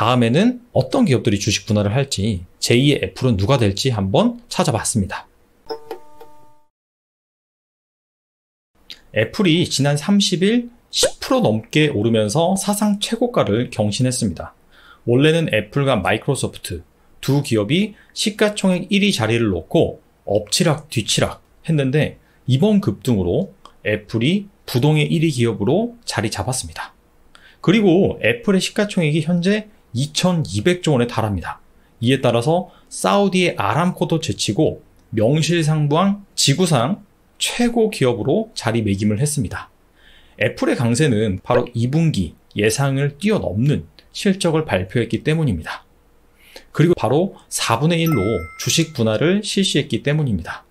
다음에는 어떤 기업들이 주식 분할을 할지, 제2의 애플은 누가 될지 한번 찾아봤습니다. 애플이 지난 30일 10% 넘게 오르면서 사상 최고가를 경신했습니다. 원래는 애플과 마이크로소프트 두 기업이 시가총액 1위 자리를 놓고 엎치락 뒤치락 했는데 이번 급등으로 애플이 부동의 1위 기업으로 자리 잡았습니다. 그리고 애플의 시가총액이 현재 2,200조 원에 달합니다. 이에 따라서 사우디의 아람코도 제치고 명실상부한 지구상 최고 기업으로 자리매김을 했습니다. 애플의 강세는 바로 2분기 예상을 뛰어넘는 실적을 발표했기 때문입니다. 그리고 바로 4분의 1로 주식 분할을 실시했기 때문입니다.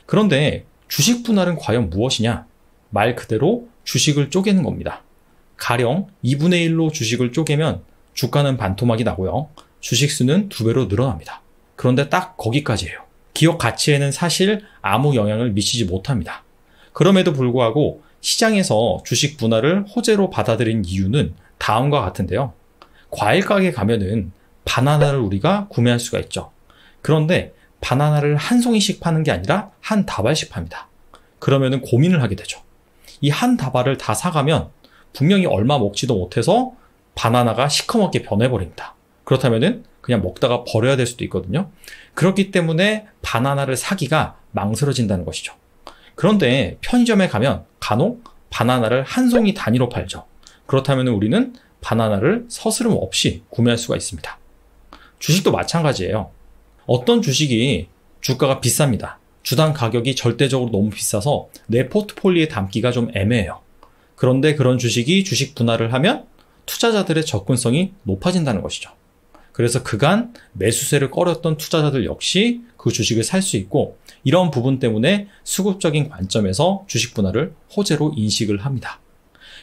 그런데 주식 분할은 과연 무엇이냐? 말 그대로 주식을 쪼개는 겁니다. 가령 2분의 1로 주식을 쪼개면 주가는 반토막이 나고요. 주식수는 2배로 늘어납니다. 그런데 딱 거기까지예요. 기업 가치에는 사실 아무 영향을 미치지 못합니다. 그럼에도 불구하고 시장에서 주식 분할을 호재로 받아들인 이유는 다음과 같은데요. 과일 가게 가면은 바나나를 우리가 구매할 수가 있죠. 그런데 바나나를 한 송이씩 파는 게 아니라 한 다발씩 팝니다. 그러면은 고민을 하게 되죠. 이 한 다발을 다 사가면 분명히 얼마 먹지도 못해서 바나나가 시커멓게 변해버립니다. 그렇다면은 그냥 먹다가 버려야 될 수도 있거든요. 그렇기 때문에 바나나를 사기가 망설여진다는 것이죠. 그런데 편의점에 가면 간혹 바나나를 한 송이 단위로 팔죠. 그렇다면 우리는 바나나를 서스름 없이 구매할 수가 있습니다. 주식도 마찬가지예요. 어떤 주식이 주가가 비쌉니다. 주당 가격이 절대적으로 너무 비싸서 내 포트폴리오에 담기가 좀 애매해요. 그런데 그런 주식이 주식 분할을 하면 투자자들의 접근성이 높아진다는 것이죠. 그래서 그간 매수세를 꺼렸던 투자자들 역시 그 주식을 살 수 있고 이런 부분 때문에 수급적인 관점에서 주식 분할을 호재로 인식을 합니다.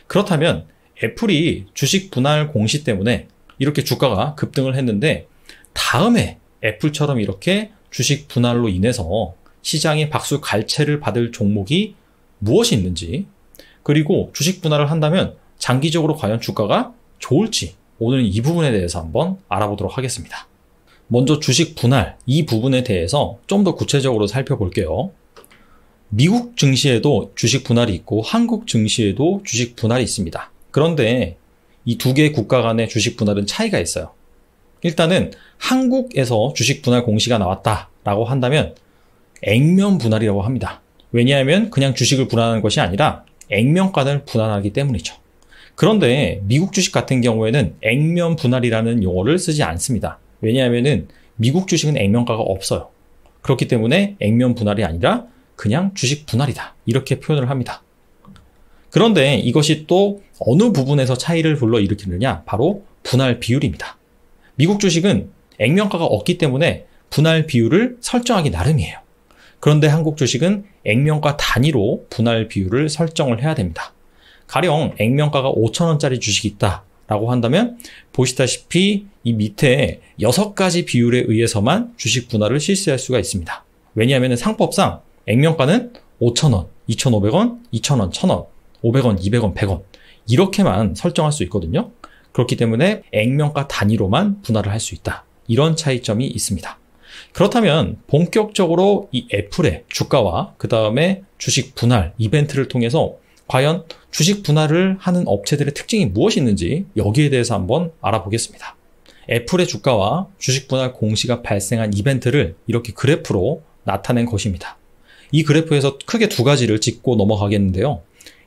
그렇다면 애플이 주식 분할 공시 때문에 이렇게 주가가 급등을 했는데 다음에 애플처럼 이렇게 주식 분할로 인해서 시장이 박수 갈채를 받을 종목이 무엇이 있는지 그리고 주식 분할을 한다면 장기적으로 과연 주가가 좋을지 오늘은 이 부분에 대해서 한번 알아보도록 하겠습니다. 먼저 주식 분할 이 부분에 대해서 좀 더 구체적으로 살펴볼게요. 미국 증시에도 주식 분할이 있고 한국 증시에도 주식 분할이 있습니다. 그런데 이 두 개의 국가 간의 주식 분할은 차이가 있어요. 일단은 한국에서 주식 분할 공시가 나왔다라고 한다면 액면 분할이라고 합니다. 왜냐하면 그냥 주식을 분할하는 것이 아니라 액면가를 분할하기 때문이죠. 그런데 미국 주식 같은 경우에는 액면 분할이라는 용어를 쓰지 않습니다. 왜냐하면 미국 주식은 액면가가 없어요. 그렇기 때문에 액면 분할이 아니라 그냥 주식 분할이다. 이렇게 표현을 합니다. 그런데 이것이 또 어느 부분에서 차이를 불러일으키느냐? 바로 분할 비율입니다. 미국 주식은 액면가가 없기 때문에 분할 비율을 설정하기 나름이에요. 그런데 한국 주식은 액면가 단위로 분할 비율을 설정을 해야 됩니다. 가령 액면가가 5,000원짜리 주식이 있다라고 한다면 보시다시피 이 밑에 6가지 비율에 의해서만 주식 분할을 실시할 수가 있습니다. 왜냐하면 상법상 액면가는 5,000원, 2,500원, 2,000원, 1,000원, 500원, 200원, 100원 이렇게만 설정할 수 있거든요. 그렇기 때문에 액면가 단위로만 분할을 할 수 있다. 이런 차이점이 있습니다. 그렇다면 본격적으로 이 애플의 주가와 그 다음에 주식 분할 이벤트를 통해서 과연 주식 분할을 하는 업체들의 특징이 무엇이 있는지 여기에 대해서 한번 알아보겠습니다. 애플의 주가와 주식 분할 공시가 발생한 이벤트를 이렇게 그래프로 나타낸 것입니다. 이 그래프에서 크게 두 가지를 짚고 넘어가겠는데요.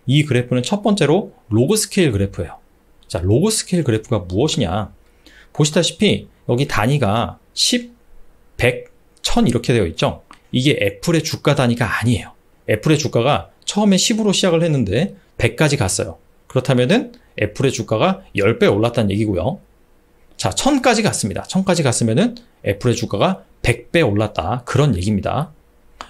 이 그래프는 첫 번째로 로그 스케일 그래프예요. 자, 로그 스케일 그래프가 무엇이냐? 보시다시피 여기 단위가 10, 100, 1000 이렇게 되어 있죠. 이게 애플의 주가 단위가 아니에요. 애플의 주가가 처음에 10으로 시작을 했는데 100까지 갔어요. 그렇다면은 애플의 주가가 10배 올랐다는 얘기고요. 자, 1000까지 갔습니다. 1000까지 갔으면은 애플의 주가가 100배 올랐다. 그런 얘기입니다.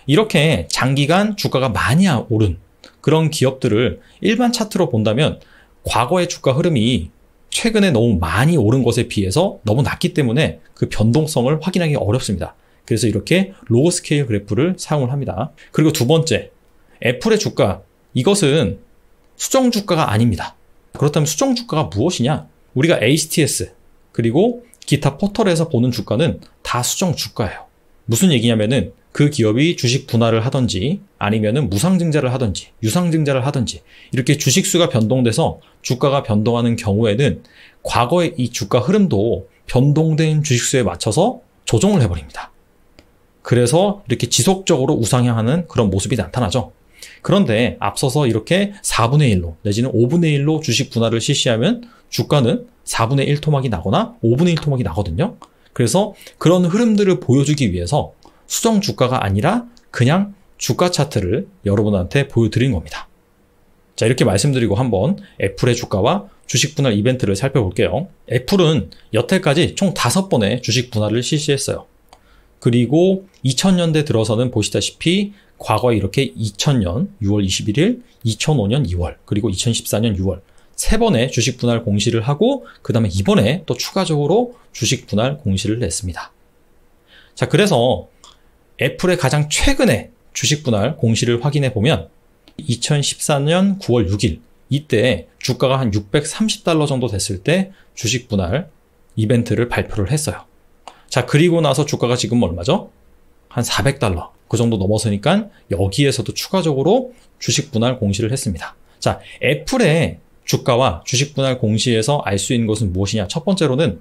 이렇게 장기간 주가가 많이 오른 그런 기업들을 일반 차트로 본다면 과거의 주가 흐름이 최근에 너무 많이 오른 것에 비해서 너무 낮기 때문에 그 변동성을 확인하기 어렵습니다. 그래서 이렇게 로그 스케일 그래프를 사용을 합니다. 그리고 두 번째, 애플의 주가, 이것은 수정 주가가 아닙니다. 그렇다면 수정 주가가 무엇이냐? 우리가 HTS, 그리고 기타 포털에서 보는 주가는 다 수정 주가예요. 무슨 얘기냐면은 그 기업이 주식 분할을 하든지 아니면은 무상증자를 하든지 유상증자를 하든지 이렇게 주식수가 변동돼서 주가가 변동하는 경우에는 과거의 이 주가 흐름도 변동된 주식수에 맞춰서 조정을 해버립니다. 그래서 이렇게 지속적으로 우상향하는 그런 모습이 나타나죠. 그런데 앞서서 이렇게 4분의 1로 내지는 5분의 1로 주식 분할을 실시하면 주가는 4분의 1 토막이 나거나 5분의 1 토막이 나거든요. 그래서 그런 흐름들을 보여주기 위해서 수정 주가가 아니라 그냥 주가 차트를 여러분한테 보여드린 겁니다. 자, 이렇게 말씀드리고 한번 애플의 주가와 주식 분할 이벤트를 살펴볼게요. 애플은 여태까지 총 5번의 주식 분할을 실시했어요. 그리고 2000년대 들어서는 보시다시피 과거에 이렇게 2000년 6월 21일, 2005년 2월, 그리고 2014년 6월 3번의 주식 분할 공시를 하고 그 다음에 이번에 또 추가적으로 주식 분할 공시를 냈습니다. 자, 그래서 애플의 가장 최근에 주식 분할 공시를 확인해 보면 2014년 9월 6일 이때 주가가 한 $630 정도 됐을 때 주식 분할 이벤트를 발표를 했어요. 자, 그리고 나서 주가가 지금 얼마죠? 한 $400 그 정도 넘어서니까 여기에서도 추가적으로 주식 분할 공시를 했습니다. 자, 애플의 주가와 주식 분할 공시에서 알 수 있는 것은 무엇이냐? 첫 번째로는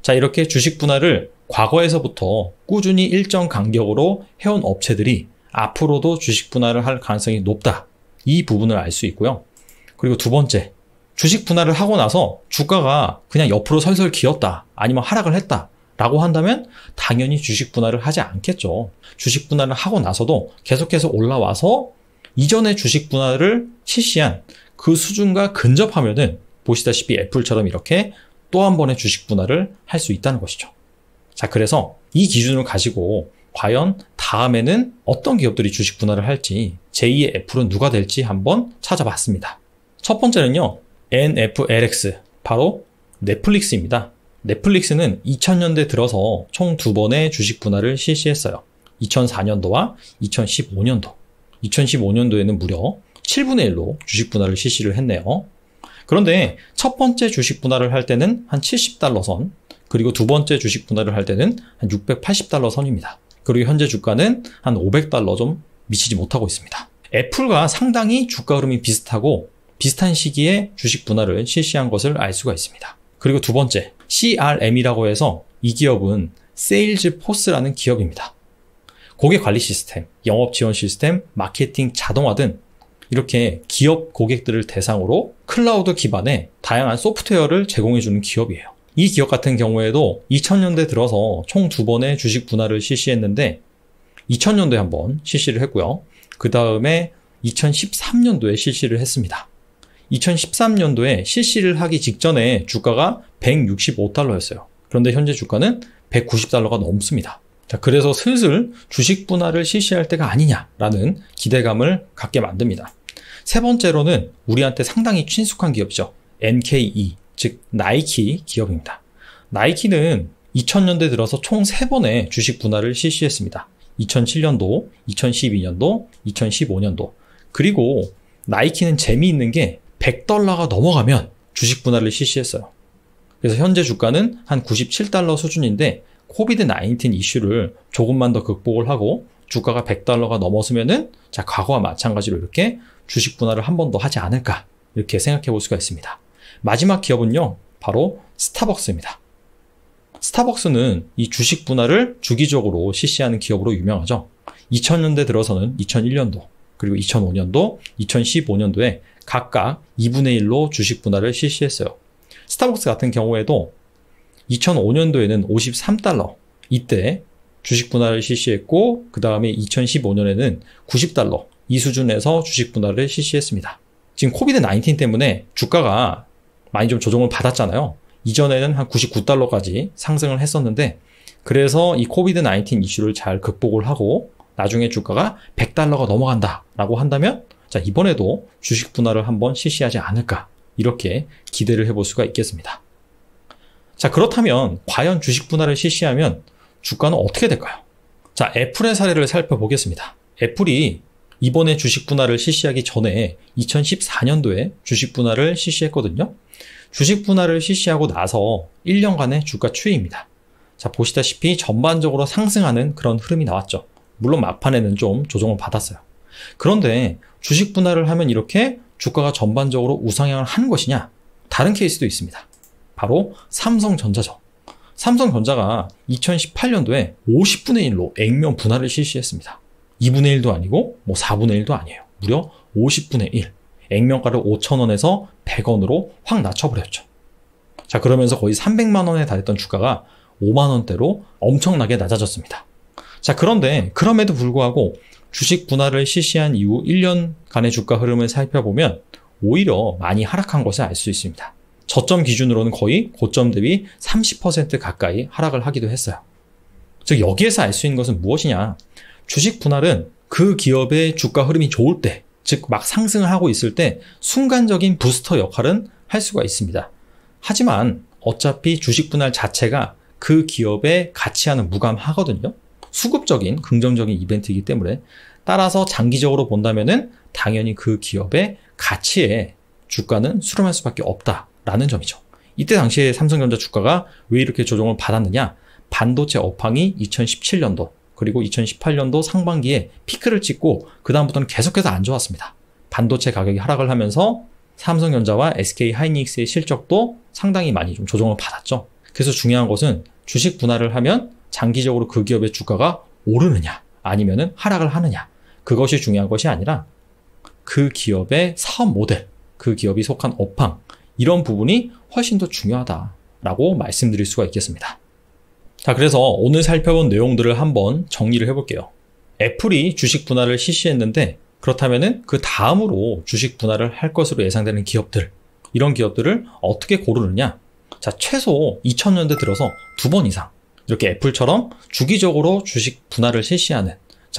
자, 이렇게 주식 분할을 과거에서부터 꾸준히 일정 간격으로 해온 업체들이 앞으로도 주식 분할을 할 가능성이 높다. 이 부분을 알 수 있고요. 그리고 두 번째, 주식 분할을 하고 나서 주가가 그냥 옆으로 설설 기었다. 아니면 하락을 했다. 라고 한다면 당연히 주식 분할을 하지 않겠죠. 주식 분할을 하고 나서도 계속해서 올라와서 이전에 주식 분할을 실시한 그 수준과 근접하면은 보시다시피 애플처럼 이렇게 또 한 번의 주식 분할을 할 수 있다는 것이죠. 자, 그래서 이 기준을 가지고 과연 다음에는 어떤 기업들이 주식 분할을 할지 제2의 애플은 누가 될지 한번 찾아봤습니다. 첫 번째는요, NFLX, 바로 넷플릭스입니다. 넷플릭스는 2000년대 들어서 총 2번의 주식 분할을 실시했어요. 2004년도와 2015년도. 2015년도에는 무려 7분의 1로 주식 분할을 실시를 했네요. 그런데 첫 번째 주식 분할을 할 때는 한 $70 선, 그리고 두 번째 주식 분할을 할 때는 한 $680 선입니다. 그리고 현재 주가는 한 $500 좀 미치지 못하고 있습니다. 애플과 상당히 주가 흐름이 비슷하고 비슷한 시기에 주식 분할을 실시한 것을 알 수가 있습니다. 그리고 두 번째, CRM이라고 해서 이 기업은 세일즈포스라는 기업입니다. 고객 관리 시스템, 영업 지원 시스템, 마케팅 자동화 등 이렇게 기업 고객들을 대상으로 클라우드 기반의 다양한 소프트웨어를 제공해주는 기업이에요. 이 기업 같은 경우에도 2000년대 들어서 총 2번의 주식 분할을 실시했는데 2000년도에 한번 실시를 했고요. 그 다음에 2013년도에 실시를 했습니다. 2013년도에 실시를 하기 직전에 주가가 $165였어요. 그런데 현재 주가는 $190가 넘습니다. 자, 그래서 슬슬 주식 분할을 실시할 때가 아니냐라는 기대감을 갖게 만듭니다. 세 번째로는 우리한테 상당히 친숙한 기업이죠. NKE, 즉 나이키 기업입니다. 나이키는 2000년대 들어서 총 3번의 주식 분할을 실시했습니다. 2007년도, 2012년도, 2015년도. 그리고 나이키는 재미있는 게 $100가 넘어가면 주식 분할을 실시했어요. 그래서 현재 주가는 한 $97 수준인데 코비드-19 이슈를 조금만 더 극복을 하고 주가가 $100가 넘었으면은 자, 과거와 마찬가지로 이렇게 주식 분할을 한 번 더 하지 않을까 이렇게 생각해 볼 수가 있습니다. 마지막 기업은요, 바로 스타벅스입니다. 스타벅스는 이 주식 분할을 주기적으로 실시하는 기업으로 유명하죠. 2000년대 들어서는 2001년도, 그리고 2005년도, 2015년도에 각각 2분의 1로 주식 분할을 실시했어요. 스타벅스 같은 경우에도 2005년도에는 $53, 이때 주식 분할을 실시했고, 그 다음에 2015년에는 $90, 이 수준에서 주식 분할을 실시했습니다. 지금 코비드-19 때문에 주가가 많이 좀 조정을 받았잖아요. 이전에는 한 $99까지 상승을 했었는데, 그래서 이 코비드-19 이슈를 잘 극복을 하고 나중에 주가가 $100가 넘어간다라고 한다면 자, 이번에도 주식 분할을 한번 실시하지 않을까 이렇게 기대를 해볼 수가 있겠습니다. 자, 그렇다면 과연 주식 분할을 실시하면 주가는 어떻게 될까요? 자, 애플의 사례를 살펴보겠습니다. 애플이 이번에 주식 분할을 실시하기 전에 2014년도에 주식 분할을 실시했거든요. 주식 분할을 실시하고 나서 1년간의 주가 추이입니다. 자, 보시다시피 전반적으로 상승하는 그런 흐름이 나왔죠. 물론 막판에는 좀 조정을 받았어요. 그런데 주식 분할을 하면 이렇게 주가가 전반적으로 우상향을 하는 것이냐? 다른 케이스도 있습니다. 바로 삼성전자죠. 삼성전자가 2018년도에 50분의 1로 액면 분할을 실시했습니다. 2분의 1도 아니고 4분의 1도 아니에요. 무려 50분의 1. 액면가를 5,000원에서 100원으로 확 낮춰버렸죠. 자, 그러면서 거의 300만 원에 달했던 주가가 5만 원대로 엄청나게 낮아졌습니다. 자, 그런데 그럼에도 불구하고 주식 분할을 실시한 이후 1년간의 주가 흐름을 살펴보면 오히려 많이 하락한 것을 알 수 있습니다. 저점 기준으로는 거의 고점 대비 30% 가까이 하락을 하기도 했어요. 즉 여기에서 알 수 있는 것은 무엇이냐? 주식 분할은 그 기업의 주가 흐름이 좋을 때, 즉 막 상승을 하고 있을 때 순간적인 부스터 역할은 할 수가 있습니다. 하지만 어차피 주식 분할 자체가 그 기업의 가치와는 무감하거든요. 수급적인 긍정적인 이벤트이기 때문에 따라서 장기적으로 본다면은 당연히 그 기업의 가치에 주가는 수렴할 수밖에 없다라는 점이죠. 이때 당시에 삼성전자 주가가 왜 이렇게 조정을 받았느냐? 반도체 업황이 2017년도 그리고 2018년도 상반기에 피크를 찍고 그 다음부터는 계속해서 안 좋았습니다. 반도체 가격이 하락을 하면서 삼성전자와 SK하이닉스의 실적도 상당히 많이 좀 조정을 받았죠. 그래서 중요한 것은 주식 분할을 하면 장기적으로 그 기업의 주가가 오르느냐 아니면은 하락을 하느냐, 그것이 중요한 것이 아니라 그 기업의 사업 모델, 그 기업이 속한 업황, 이런 부분이 훨씬 더 중요하다라고 말씀드릴 수가 있겠습니다. 자, 그래서 오늘 살펴본 내용들을 한번 정리를 해볼게요. 애플이 주식 분할을 실시했는데 그렇다면은 그 다음으로 주식 분할을 할 것으로 예상되는 기업들, 이런 기업들을 어떻게 고르느냐? 자, 최소 2000년대 들어서 2번 이상 이렇게 애플처럼 주기적으로 주식 분할을 실시하는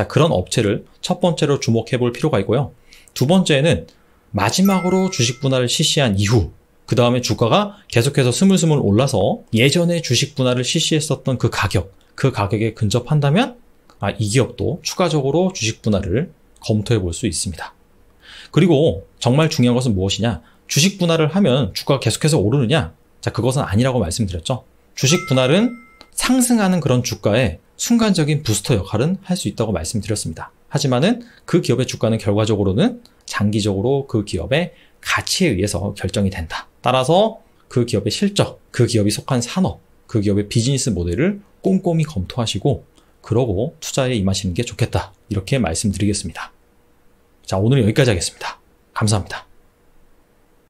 그런 업체를 첫 번째로 주목해 볼 필요가 있고요. 두 번째는 마지막으로 주식 분할을 실시한 이후 그 다음에 주가가 계속해서 스물스물 올라서 예전에 주식 분할을 실시했었던 그 가격에 근접한다면 이 기업도 추가적으로 주식 분할을 검토해 볼 수 있습니다. 그리고 정말 중요한 것은 무엇이냐? 주식 분할을 하면 주가가 계속해서 오르느냐? 자, 그것은 아니라고 말씀드렸죠. 주식 분할은 상승하는 그런 주가에 순간적인 부스터 역할은 할 수 있다고 말씀드렸습니다. 하지만은 그 기업의 주가는 결과적으로는 장기적으로 그 기업의 가치에 의해서 결정이 된다. 따라서 그 기업의 실적, 그 기업이 속한 산업, 그 기업의 비즈니스 모델을 꼼꼼히 검토하시고 그러고 투자에 임하시는 게 좋겠다. 이렇게 말씀드리겠습니다. 자, 오늘은 여기까지 하겠습니다. 감사합니다.